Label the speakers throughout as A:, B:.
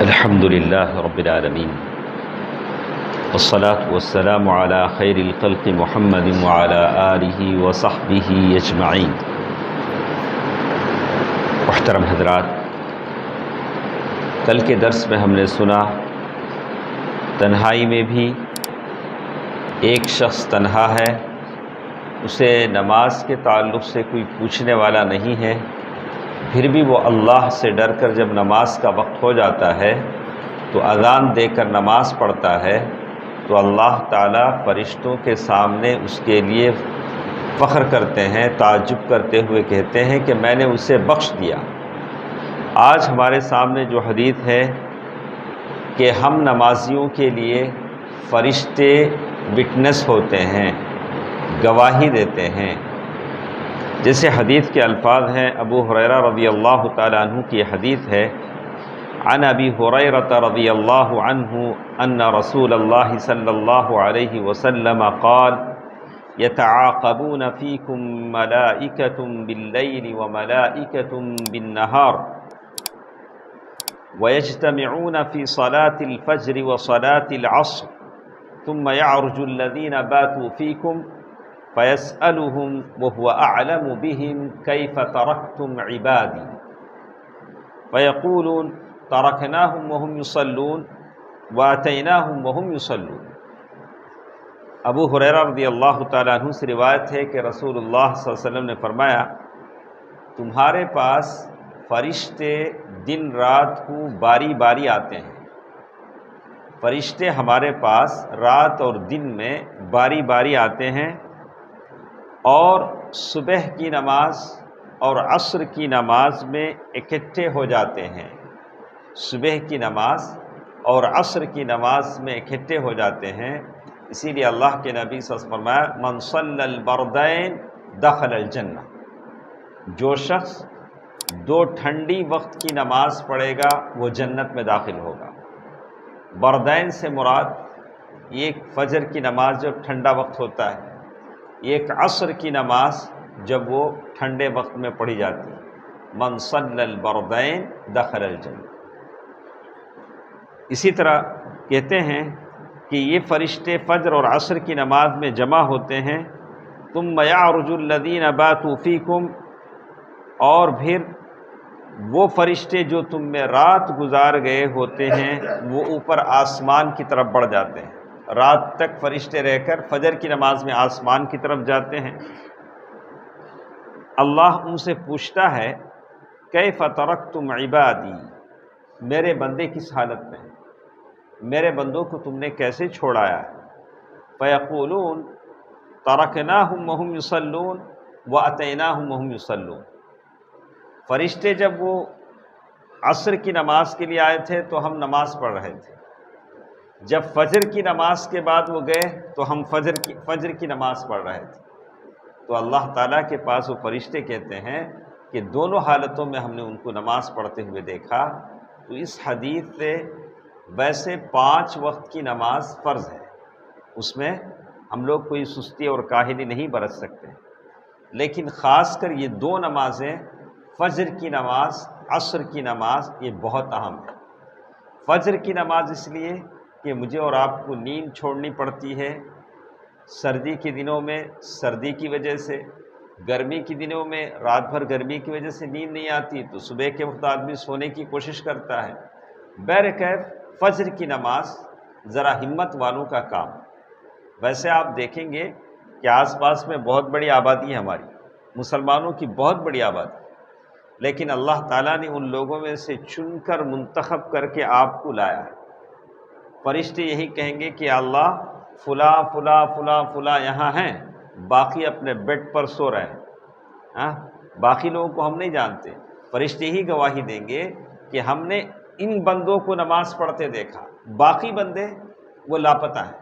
A: الحمد لله رب العالمين والصلاة والسلام على خير الخلق محمد وعلى آله وصحبه اجمعین۔ محترم حضرات، کل کے درس میں ہم نے سنا تنہائی میں بھی ایک شخص تنہا ہے، اسے نماز کے تعلق سے کوئی پوچھنے والا نہیں ہے، پھر بھی وہ اللہ سے ڈر کر جب نماز کا وقت ہو جاتا ہے تو اذان دے کر نماز پڑھتا ہے تو اللہ تعالیٰ فرشتوں کے سامنے اس کے لیے فخر کرتے ہیں، تعجب کرتے ہوئے کہتے ہیں کہ میں نے اسے بخش دیا۔ آج ہمارے سامنے جو حدیث ہے کہ ہم نمازیوں کے لیے فرشتے وٹنس ہوتے ہیں، گواہی دیتے ہیں، جیسے حدیث کے الفاظ ہیں۔ ابو ہریرہ رضی اللہ تعالیٰ عنہ کی حدیث ہے، عن ابی ہریرہ رضی اللہ عنہ ان رسول اللہ صلی اللہ علیہ وسلم قال يتعاقبون فيكم ملائكة بالليل وملائكة بالنهار ويجتمعون في صلاة الفجر وصلاة العصر ثم يعرج الذين باتوا فيكم فيسألهم وهو أعلم بهم كيف تركتم عبادي فيقولون تركناهم وهم يصلون وأتيناهم وهم يصلون۔ ابو ہریرہ رضی اللہ تعالیٰ عنہ سے روایت ہے کہ رسول اللہ صلی اللہ علیہ وسلم نے فرمایا، تمہارے پاس فرشتے دن رات کو باری باری آتے ہیں۔ فرشتے ہمارے پاس رات اور دن میں باری باری آتے ہیں اور صبح کی نماز اور عصر کی نماز میں اکٹھے ہو جاتے ہیں۔ صبح کی نماز اور عصر کی نماز میں اکٹھے ہو جاتے ہیں، اسی لیے اللہ کے نبی صلی اللہ علیہ وسلم فرمایا، من صلی البردین دخل الجنہ، جو شخص دو ٹھنڈی وقت کی نماز پڑھے گا وہ جنت میں داخل ہوگا۔ بردین سے مراد ایک فجر کی نماز جب ٹھنڈا وقت ہوتا ہے، ایک عصر کی نماز جب وہ ٹھنڈے وقت میں پڑھی جاتی ہے۔ من صلی البردین دخل الجنہ۔ اسی طرح کہتے ہیں کہ یہ فرشتے فجر اور عصر کی نماز میں جمع ہوتے ہیں، ثم یعرج الذین باتوا فیکم، اور پھر وہ فرشتے جو تم میں رات گزار گئے ہوتے ہیں وہ اوپر آسمان کی طرف بڑھ جاتے ہیں۔ رات تک فرشتے رہ کر فجر کی نماز میں آسمان کی طرف جاتے ہیں۔ اللہ ان سے پوچھتا ہے، کیف ترکتم عبادی، میرے بندے کس حالت میں ہیں، میرے بندوں کو تم نے کیسے چھوڑایا ہے؟ فیقولون ترکناہم وہم یصلون واتیناہم وہم یصلون۔ فرشتے جب وہ عصر کی نماز کے لیے آئے تھے تو ہم نماز پڑھ رہے تھے، جب فجر کی نماز کے بعد وہ گئے تو ہم فجر کی نماز پڑھ رہے تھے۔ تو اللہ تعالیٰ کے پاس وہ فرشتے کہتے ہیں کہ دونوں حالتوں میں ہم نے ان کو نماز پڑھتے ہوئے دیکھا۔ تو اس حدیث سے ویسے 5 وقت کی نماز فرض ہے، اس میں ہم لوگ کوئی سستی اور کاہلی نہیں برت سکتے، لیکن خاص کر یہ 2 نمازیں، فجر کی نماز، عصر کی نماز، یہ بہت اہم ہے۔ فجر کی نماز اس لیے کہ مجھے اور آپ کو نیند چھوڑنی پڑتی ہے، سردی کے دنوں میں سردی کی وجہ سے، گرمی کے دنوں میں رات بھر گرمی کی وجہ سے نیند نہیں آتی تو صبح کے وقت آدمی سونے کی کوشش کرتا ہے۔ بہرکیف فجر کی نماز ذرا ہمت والوں کا کام۔ ویسے آپ دیکھیں گے کہ آس پاس میں بہت بڑی آبادی ہے، ہماری مسلمانوں کی بہت بڑی آبادی، لیکن اللہ تعالیٰ نے ان لوگوں میں سے چن کر منتخب کر کے آپ کو لایا ہے۔ فرشتے یہی کہیں گے کہ اللہ فلاں فلاں فلاں فلاں یہاں ہیں، باقی اپنے بیڈ پر سو رہے ہیں، باقی لوگوں کو ہم نہیں جانتے۔ فرشتے ہی گواہی دیں گے کہ ہم نے ان بندوں کو نماز پڑھتے دیکھا، باقی بندے وہ لاپتہ ہیں،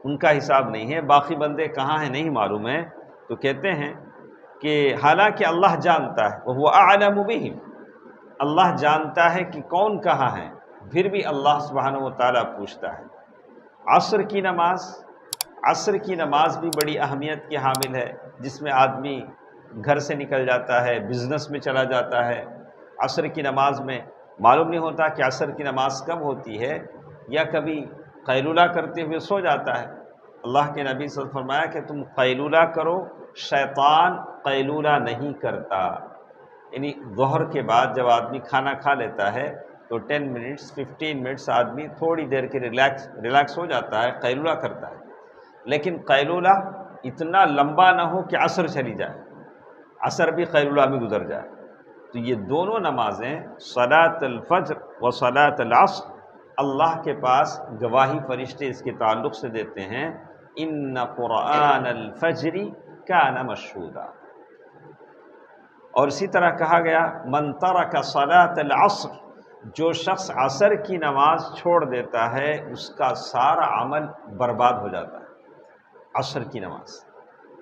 A: ان کا حساب نہیں ہے، باقی بندے کہاں ہیں نہیں معلوم ہے۔ تو کہتے ہیں کہ حالانکہ اللہ جانتا ہے، وہ اعلم بہم، اللہ جانتا ہے کہ کون کہاں ہے، پھر بھی اللہ سبحانہ و تعالیٰ پوچھتا ہے۔ عصر کی نماز بھی بڑی اہمیت کی حامل ہے، جس میں آدمی گھر سے نکل جاتا ہے، بزنس میں چلا جاتا ہے، عصر کی نماز میں معلوم نہیں ہوتا کہ عصر کی نماز کب ہوتی ہے، یا کبھی قیلولہ کرتے ہوئے سو جاتا ہے۔ اللہ کے نبی صلی اللہ علیہ وسلم فرمایا کہ تم قیلولہ کرو، شیطان قیلولہ نہیں کرتا۔ یعنی ظہر کے بعد جب آدمی کھانا کھا لیتا ہے تو 10 منٹس 15 منٹس آدمی تھوڑی دیر کے ریلیکس ہو جاتا ہے، قیلولہ کرتا ہے، لیکن قیلولہ اتنا لمبا نہ ہو کہ عصر چلی جائے، عصر بھی قیلولہ میں گزر جائے۔ تو یہ دونوں نمازیں صلاۃ الفجر و صلاۃ العصر اللہ کے پاس گواہی فرشتے اس کے تعلق سے دیتے ہیں، ان قرآن الفجر کان مشہودا۔ اور اسی طرح کہا گیا من ترک صلاۃ العصر، جو شخص عصر کی نماز چھوڑ دیتا ہے اس کا سارا عمل برباد ہو جاتا ہے، عصر کی نماز۔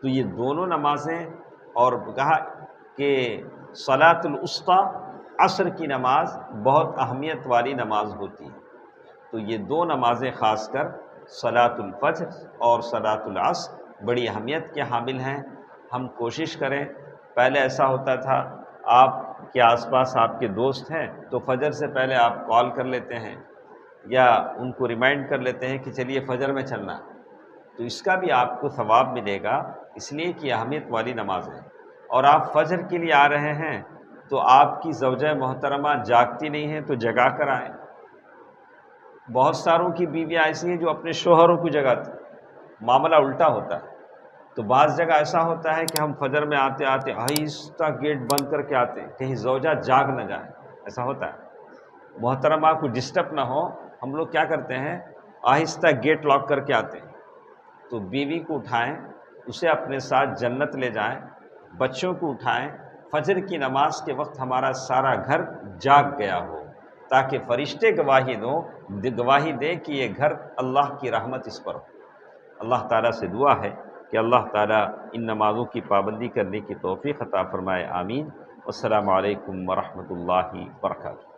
A: تو یہ دونوں نمازیں، اور کہا کہ صلاۃ الوسطی، عصر کی نماز بہت اہمیت والی نماز ہوتی ہے۔ تو یہ دو نمازیں خاص کر صلاۃ الفجر اور صلاۃ العصر بڑی اہمیت کے حامل ہیں۔ ہم کوشش کریں، پہلے ایسا ہوتا تھا آپ کے آس پاس آپ کے دوست ہیں تو فجر سے پہلے آپ کال کر لیتے ہیں یا ان کو ریمائنڈ کر لیتے ہیں کہ چلیے فجر میں چلنا، تو اس کا بھی آپ کو ثواب ملے گا، اس لیے کہ اہمیت والی نماز ہے۔ اور آپ فجر کے لیے آ رہے ہیں تو آپ کی زوجہ محترمہ جاگتی نہیں ہیں تو جگا کر آئیں۔ بہت ساروں کی بیویاں ایسی ہیں جو اپنے شوہروں کو جگاتی، معاملہ الٹا ہوتا ہے۔ تو بعض جگہ ایسا ہوتا ہے کہ ہم فجر میں آتے آتے آہستہ گیٹ بند کر کے آتے ہیں، کہیں زوجہ جاگ نہ جائے، ایسا ہوتا ہے۔ محترمہ کو ڈسٹرب نہ ہو، ہم لوگ کیا کرتے ہیں، آہستہ گیٹ لاک کر کے آتے ہیں۔ تو بیوی کو اٹھائیں، اسے اپنے ساتھ جنت لے جائیں، بچوں کو اٹھائیں، فجر کی نماز کے وقت ہمارا سارا گھر جاگ گیا ہو، تاکہ فرشتے گواہی دیں کہ یہ گھر اللہ کی رحمت اس پر ہو۔ اللہ تعالیٰ سے دعا ہے کہ اللہ تعالیٰ ان نمازوں کی پابندی کرنے کی توفیق عطا فرمائے، آمین۔ والسلام علیکم ورحمۃ اللہ وبرکاتہ۔